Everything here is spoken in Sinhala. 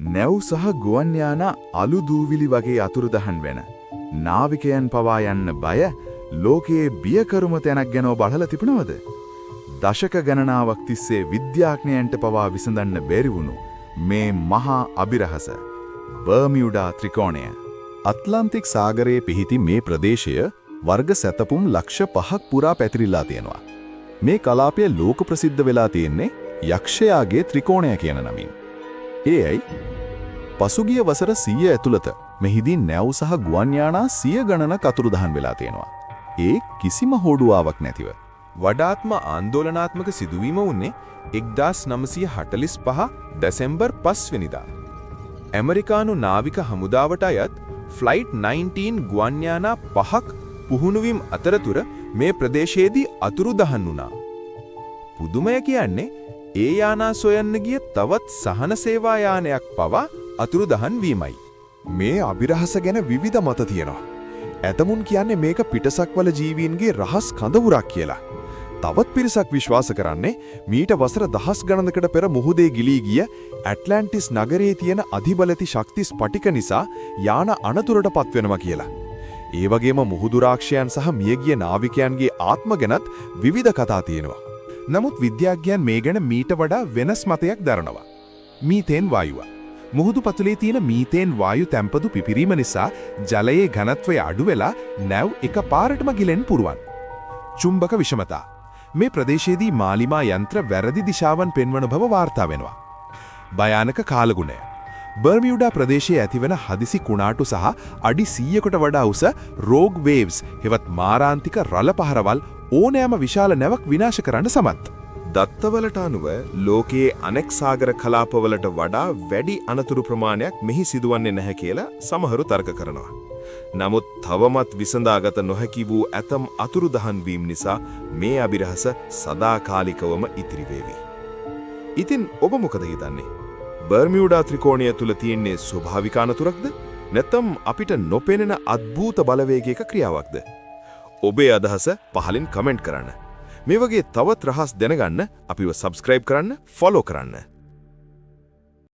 නැව් සහ ගුවන් යානා අලු දූවිලි වගේ අතුරුදහන් වෙන. නාවිකයන් පවා යන්න බය ලෝකයේ බියකරුම තැනක් ගැන ඔබ අහලා තිබුණවද? දශක ගණනාවක් තිස්සේ විද්‍යාඥයන්ට පවා විසඳන්න බැරි වුණු මේ මහා අභිරහස බර්මියුඩා ත්‍රිකෝණය. අට්ලාන්ටික් සාගරයේ පිහිටි මේ ප්‍රදේශය වර්ග සැතපුම් ලක්ෂ 5ක් පුරා පැතිරිලා තියෙනවා. මේ කලාපය ලෝක ප්‍රසිද්ධ වෙලා තියෙන්නේ යක්ෂයාගේ ත්‍රිකෝණය කියන නමින්. ඒයි පසුගිය වසර 100 ඇතුළත මෙහිදී නැව් සහ ගුවන් යානා 100 ගණනක් අතුරුදහන් වෙලා තියෙනවා. ඒ කිසිම හොඩුවාවක් නැතිව. වඩාත්ම ආందోලනාත්මක සිදුවීම වුණේ 1945 දෙසැම්බර් 5 වෙනිදා. ඇමරිකානු නාවික හමුදාවට අයත් ෆ්ලයිට් 19 ගුවන් යානා 5ක් පුහුණුවීම් අතරතුර මේ ප්‍රදේශයේදී අතුරුදහන් වුණා. පුදුමය කියන්නේ ඒ යානා සොයන්න ගිය තවත් සහන සේවා යානයක් පවා අතුරුදහන් වීමයි. මේ අභිරහස ගැන විවිධ මත තියෙනවා. ඇතමුන් කියන්නේ මේක පිටසක්වල ජීවීන්ගේ රහස් කඳවුරක් කියලා. තවත් පිරිසක් විශ්වාස කරන්නේ මීට වසර දහස් ගණනකට පෙර මුහුදේ ගිලී ගිය ඇට්ලැන්ටිස් නගරයේ තියෙන අධිබලති ශක්ති ස්පටික නිසා යාන අනතුරට පත්වෙනවා කියලා. ඒ වගේම මුහුදු රාක්ෂයන් සහ මියගිය නාවිකයන්ගේ ආත්ම ගැනත් විවිධ කතා තියෙනවා. නමුත් විද්‍යාඥයන් මේ ගැන මීට වඩා වෙනස් මතයක් දරනවා. මීතේන් වායුව. මුහුදු පතුලේ තියෙන මීතේන් වායු තැම්පතු පිපිරීම නිසා ජලයේ ඝනත්වය අඩු වෙලා නැව් එකපාරටම ගිලෙන්න පුරුවන්. චුම්බක විෂමතා. මේ ප්‍රදේශයේදී මාලිමා යන්ත්‍ර වැරදි දිශාවන් පෙන්වන බව වාර්තා වෙනවා. භයානක කාලගුණය. බර්මියුඩා ප්‍රදේශයේ ඇතිවන හදිසි කුණාටු සහ අඩි 100කට වඩා උස රෝග් වේව්ස් හෙවත් මාරාන්තික රළ පහරවල් ඕනෑම විශාල නැවක් විනාශ කරන්න සමත්. දත්තවලට අනුව ලෝකයේ අනෙක් සාගර කලාපවලට වඩා වැඩි අනතුරු ප්‍රමාණයක් මෙහි සිදුවන්නේ නැහැ කියලා සමහරු තර්ක කරනවා. නමුත් තවමත් විසඳාගත නොහැකි වූ ඇතම් අතුරුදහන් වීම නිසා මේ අභිරහස සදාකාලිකවම ඉතිරි වේවි. ඉතින් ඔබ මොකද හිතන්නේ? බර්මියුඩා ත්‍රිකෝණය තුල තියෙන්නේ ස්වභාවික අනතුරක්ද? නැත්නම් අපිට නොපෙනෙන අద్භූත බලවේගයක ක්‍රියාවක්ද? ඔබේ අදහස පහලින් කමෙන්ට් කරන්න. මේ වගේ තවත් රහස් දැනගන්න අපිව සබ්ස්ක්‍රයිබ් කරන්න, ෆලෝ කරන්න.